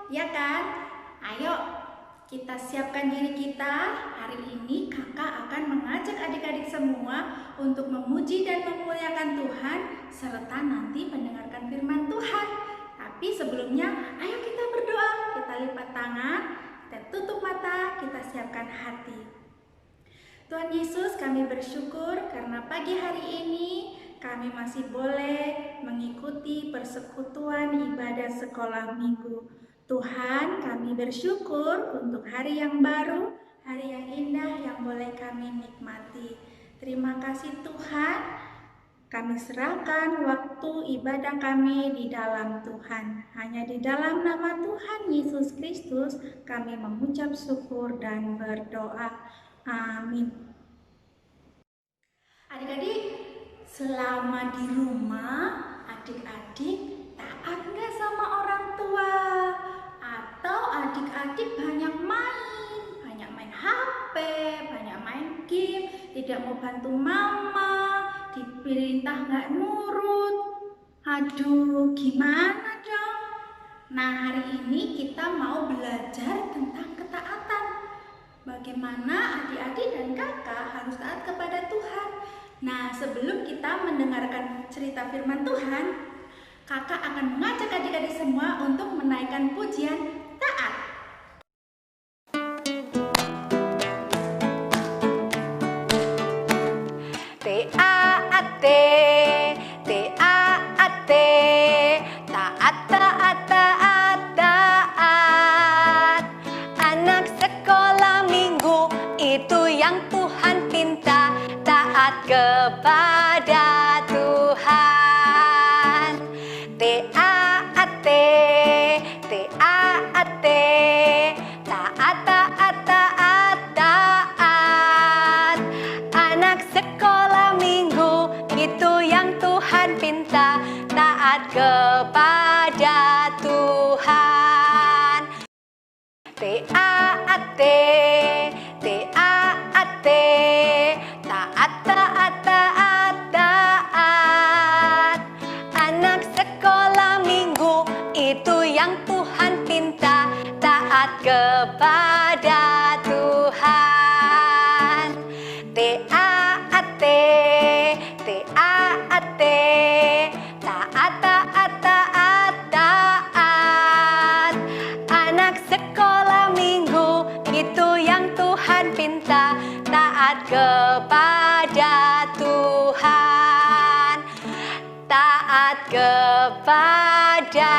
ya kan? Ayo kita siapkan diri kita. Hari ini kakak akan mengajak adik-adik semua untuk memuji dan memuliakan Tuhan serta nanti mendengarkan firman Tuhan. Tapi sebelumnya ayo kita berdoa. Kita lipat tangan, kita tutup mata, kita siapkan hati. Tuhan Yesus, kami bersyukur karena pagi hari ini kami masih boleh mengikuti persekutuan ibadah sekolah minggu. Tuhan, kami bersyukur untuk hari yang baru, hari yang indah yang boleh kami nikmati. Terima kasih Tuhan, kami serahkan waktu ibadah kami di dalam Tuhan. Hanya di dalam nama Tuhan Yesus Kristus kami mengucap syukur dan berdoa. Amin. Adik-adik, selama di rumah, adik-adik taat nggak sama orang tua? Atau adik-adik banyak main HP, banyak main game, tidak mau bantu mama, diperintah nggak nurut. Aduh, gimana dong? Nah, hari ini kita mau belajar tentang ketaatan. Bagaimana adik-adik dan kakak harus taat kepada Tuhan. Nah, sebelum kita mendengarkan cerita firman Tuhan, kakak akan mengajak adik-adik semua untuk menaikkan pujian taat. T-A-A-T, T-A-A-T, taat, taat, taat, taat. Anak sekolah minggu itu yang Tuhan pinta, taat kepada Tuhan. T-A-A-T, T-A-A-T, taat, taat, taat, taat. Anak sekolah minggu itu yang Tuhan pinta, taat kepada Tuhan. T-A-A-T, T-A-A-T, taat, taat, taat, taat. Anak sekolah minggu itu yang Tuhan pinta, taat kepada Tuhan. T-A-A-T, T-A-A-T, taat, taat, taat, taat. Anak sekolah minggu itu yang Tuhan pinta, taat kepada Tuhan. Taat kepada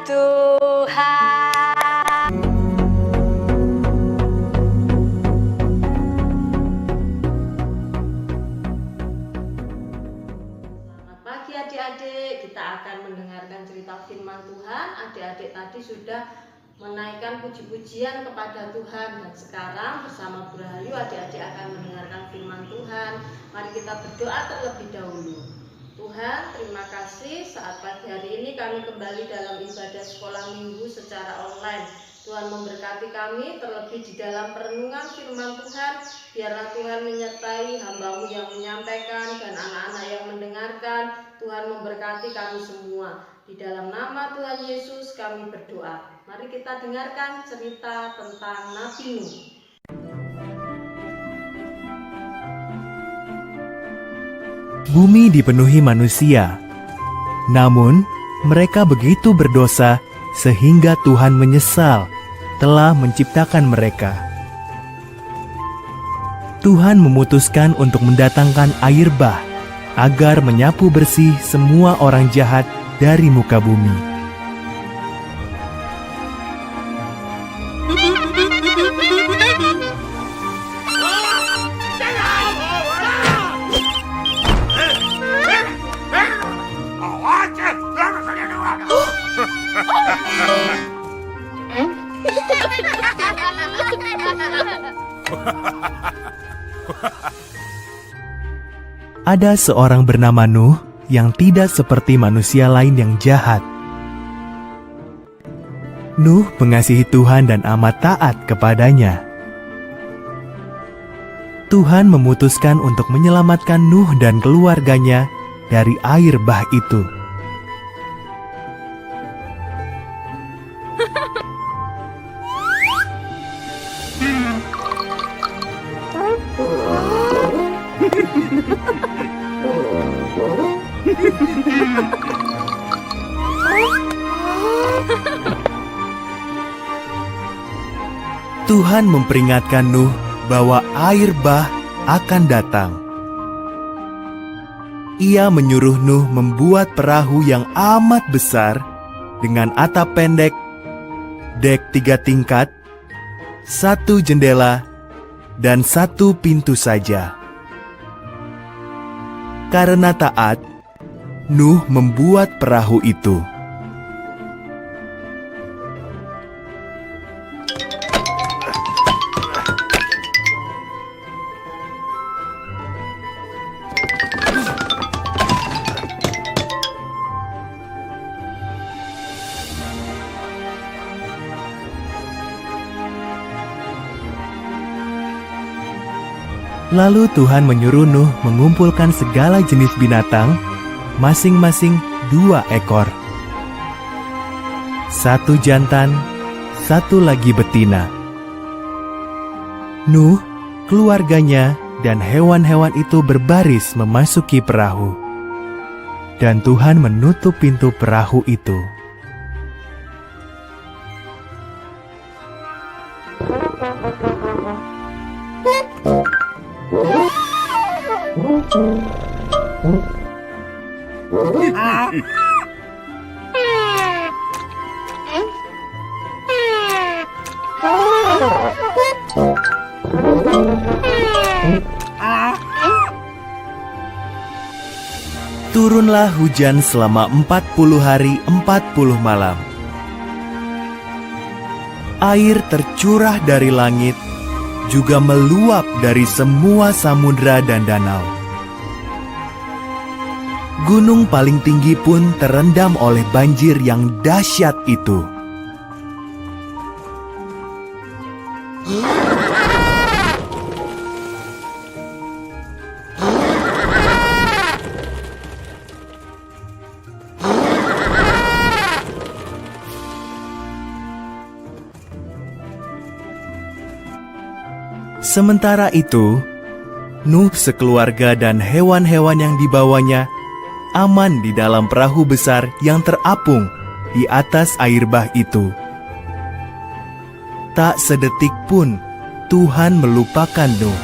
Tuhan. Adik-adik, kita akan mendengarkan cerita firman Tuhan. Adik-adik tadi sudah menaikkan puji-pujian kepada Tuhan, dan sekarang bersama Bu Rahayu adik-adik akan mendengarkan firman Tuhan. Mari kita berdoa terlebih dahulu. Tuhan, terima kasih saat pagi hari ini kami kembali dalam ibadah sekolah minggu secara online. Tuhan memberkati kami terlebih di dalam perenungan firman Tuhan. Biarlah Tuhan menyertai hamba-Mu yang menyampaikan dan anak-anak yang mendengarkan. Tuhan memberkati kami semua. Di dalam nama Tuhan Yesus kami berdoa. Mari kita dengarkan cerita tentang Nabi Nuh. Bumi dipenuhi manusia. Namun, mereka begitu berdosa sehingga Tuhan menyesal telah menciptakan mereka. Tuhan memutuskan untuk mendatangkan air bah agar menyapu bersih semua orang jahat dari muka bumi. Ada seorang bernama Nuh yang tidak seperti manusia lain yang jahat. Nuh mengasihi Tuhan dan amat taat kepadanya. Tuhan memutuskan untuk menyelamatkan Nuh dan keluarganya dari air bah itu. Tuhan memperingatkan Nuh bahwa air bah akan datang. Ia menyuruh Nuh membuat perahu yang amat besar dengan atap pendek, dek 3 tingkat, 1 jendela, dan 1 pintu saja. Karena taat, Nuh membuat perahu itu. Lalu Tuhan menyuruh Nuh mengumpulkan segala jenis binatang, masing-masing 2 ekor. 1 jantan, 1 lagi betina. Nuh, keluarganya, dan hewan-hewan itu berbaris memasuki perahu. Dan Tuhan menutup pintu perahu itu. Turunlah hujan selama 40 hari 40 malam. Air tercurah dari langit, juga meluap dari semua samudra dan danau. Gunung paling tinggi pun terendam oleh banjir yang dahsyat itu. Sementara itu, Nuh sekeluarga dan hewan-hewan yang dibawanya aman di dalam perahu besar yang terapung di atas air bah itu. Tak sedetik pun Tuhan melupakan Nuh.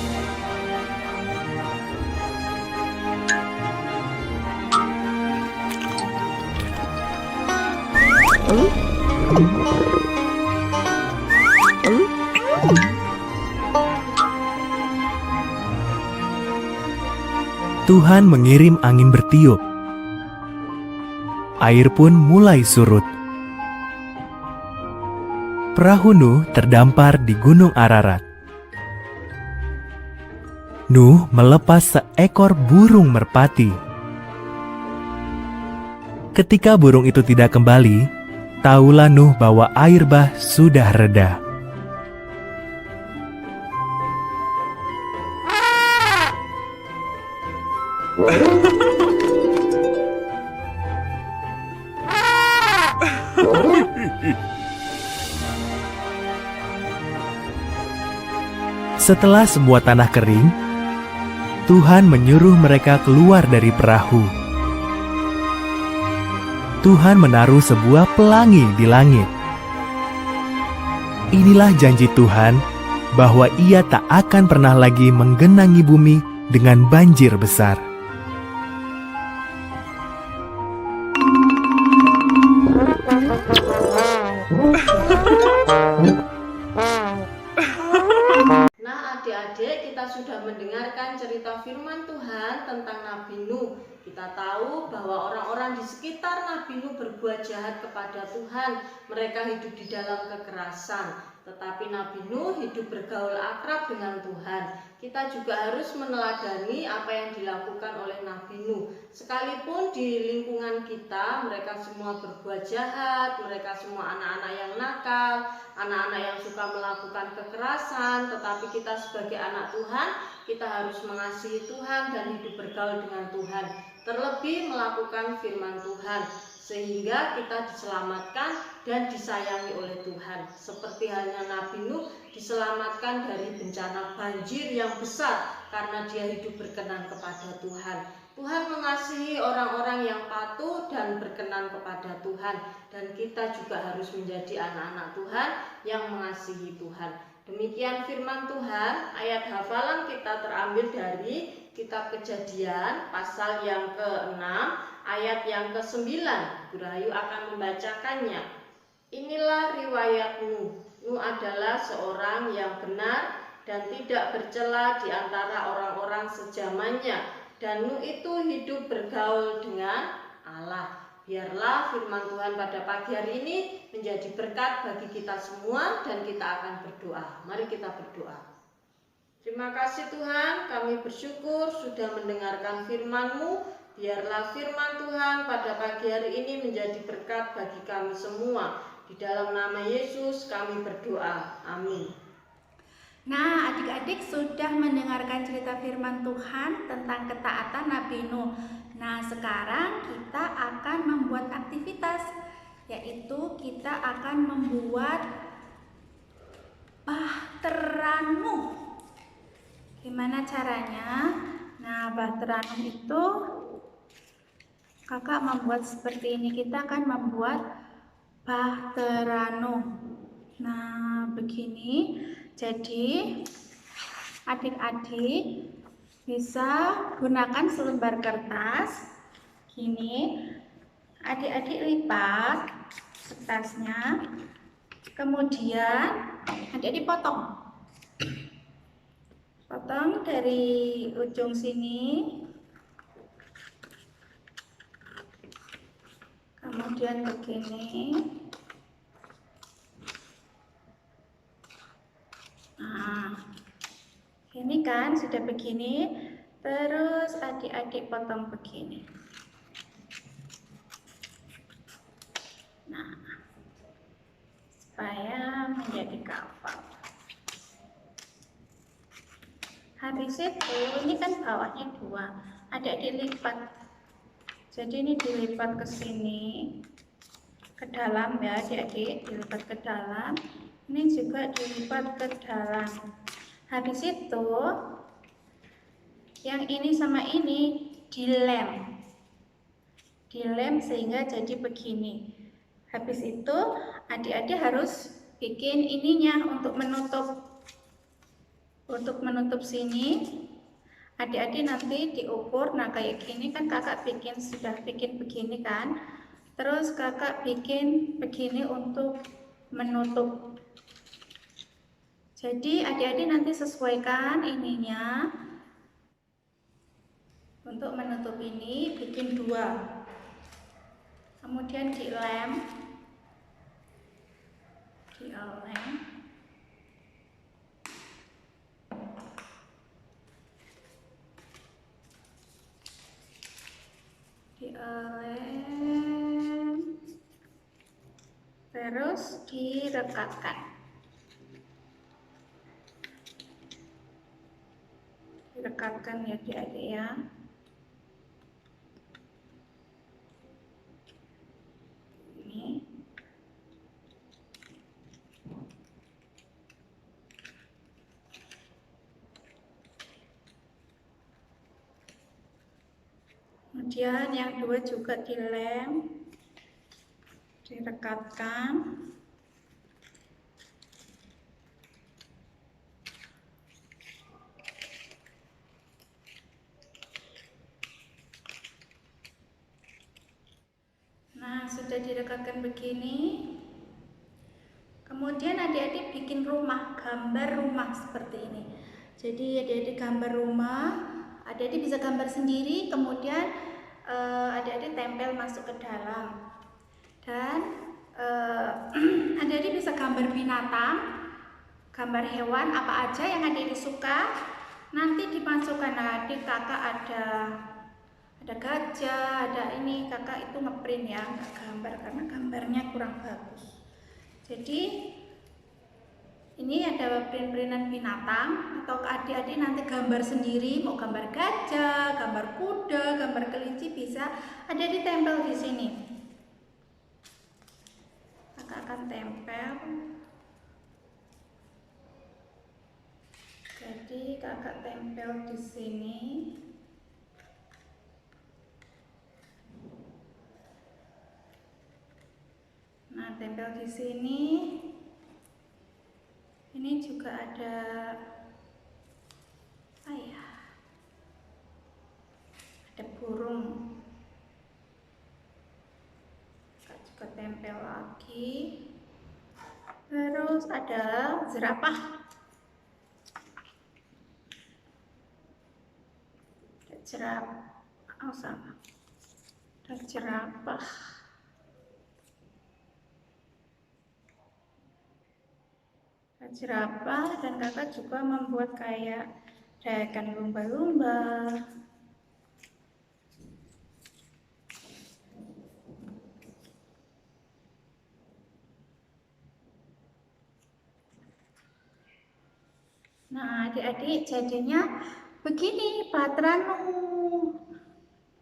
Tuhan mengirim angin bertiup. Air pun mulai surut. Perahu Nuh terdampar di Gunung Ararat. Nuh melepas seekor burung merpati. Ketika burung itu tidak kembali, tahulah Nuh bahwa air bah sudah reda. Setelah semua tanah kering, Tuhan menyuruh mereka keluar dari perahu. Tuhan menaruh sebuah pelangi di langit. Inilah janji Tuhan bahwa Ia tak akan pernah lagi menggenangi bumi dengan banjir besar. Adik-adik, kita sudah mendengarkan cerita firman Tuhan tentang Nabi Nuh. Kita tahu bahwa orang-orang di sekitar Nabi Nuh berbuat jahat kepada Tuhan. Mereka hidup di dalam kekerasan. Tetapi Nabi Nuh hidup bergaul akrab dengan Tuhan. Kita juga harus meneladani apa yang dilakukan oleh Nabi Nuh. Sekalipun di lingkungan kita mereka semua berbuat jahat, mereka semua anak-anak yang nakal, anak-anak yang suka melakukan kekerasan, tetapi kita sebagai anak Tuhan, kita harus mengasihi Tuhan dan hidup bergaul dengan Tuhan. Terlebih melakukan firman Tuhan, sehingga kita diselamatkan dan disayangi oleh Tuhan. Seperti halnya Nabi Nuh, diselamatkan dari bencana banjir yang besar karena dia hidup berkenan kepada Tuhan. Tuhan mengasihi orang-orang yang patuh dan berkenan kepada Tuhan, dan kita juga harus menjadi anak-anak Tuhan yang mengasihi Tuhan. Demikian firman Tuhan. Ayat hafalan kita terambil dari kitab Kejadian pasal yang ke-6 ayat yang ke-9. Bu Rahayu akan membacakannya. Inilah riwayatmu. Nuh adalah seorang yang benar dan tidak bercela di antara orang-orang sezamannya, dan Nuh itu hidup bergaul dengan Allah. Biarlah firman Tuhan pada pagi hari ini menjadi berkat bagi kita semua, dan kita akan berdoa. Mari kita berdoa. Terima kasih Tuhan, kami bersyukur sudah mendengarkan firman-Mu. Biarlah firman Tuhan pada pagi hari ini menjadi berkat bagi kami semua. Di dalam nama Yesus kami berdoa. Amin. Nah, adik-adik sudah mendengarkan cerita firman Tuhan tentang ketaatan Nabi Nuh. Nah, sekarang kita akan membuat aktivitas, yaitu kita akan membuat bahtera Nuh. Gimana caranya? Nah, bahtera Nuh itu kakak membuat seperti ini. Kita akan membuat bahtera Nuh. Nah, begini. Jadi adik-adik bisa gunakan selembar kertas. Gini, adik-adik lipat kertasnya, kemudian adik-adik potong dari ujung sini, kemudian begini. Nah, ini kan sudah begini, terus adik-adik potong begini. Nah, supaya menjadi kafal. Habis itu, ini kan bawahnya 2, adik-adik lipat. Jadi ini dilipat ke sini, ke dalam ya adik-adik, dilipat ke dalam. Ini juga dilipat ke dalam. Habis itu yang ini sama ini dilem sehingga jadi begini. Habis itu adik-adik harus bikin ininya untuk menutup sini. Adik-adik nanti diukur. Nah, kayak gini kan kakak sudah bikin begini kan, terus kakak bikin begini untuk menutup. Jadi adik-adik nanti sesuaikan ininya. Untuk menutup ini bikin 2, kemudian dilem. Terus direkatkan. Direkatkan ya adik-adik ya. Ini. Kemudian yang 2 juga dilem, direkatkan. Nah, sudah direkatkan begini. Kemudian adik-adik bikin gambar rumah seperti ini. Jadi adik-adik gambar rumah, adik-adik bisa gambar sendiri, kemudian adik-adik tempel masuk ke dalam. Dan adik-adik bisa gambar binatang, gambar hewan, apa aja yang adik-adik suka. Nanti dimasukkan. Nah, di kakak ada gajah, ada ini, kakak itu ngeprint ya, nggak gambar karena gambarnya kurang bagus. Jadi ini ada print-printan binatang, atau adik-adik nanti gambar sendiri, mau gambar gajah, gambar kuda, gambar kelinci bisa, adik-adik tempel di sini. Kakak akan tempel. Jadi kakak tempel di sini. Nah, tempel di sini. Ini juga ada apa ya? Ada burung. Kakak juga tempel lagi. Terus ada jerapah. Ada jerapah. Ada jerapah dan kakak juga membuat kayak dayakan lumba-lumba. Nah, adik-adik jadinya begini patranu.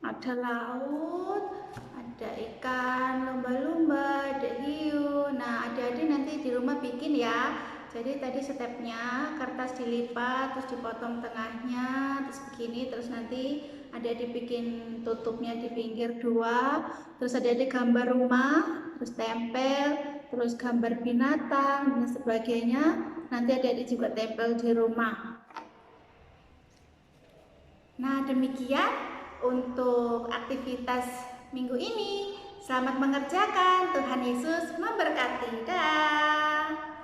Ada laut, ada ikan, lumba-lumba, ada hiu. Nah, adik-adik nanti di rumah bikin ya. Jadi tadi stepnya kertas dilipat, terus dipotong tengahnya, terus begini, terus nanti adik-adik bikin tutupnya di pinggir 2. Terus adik-adik gambar rumah, terus tempel, terus gambar binatang dan sebagainya. Nanti adik-adik juga tempel di rumah. Nah, demikian untuk aktivitas minggu ini. Selamat mengerjakan. Tuhan Yesus memberkati. Dah.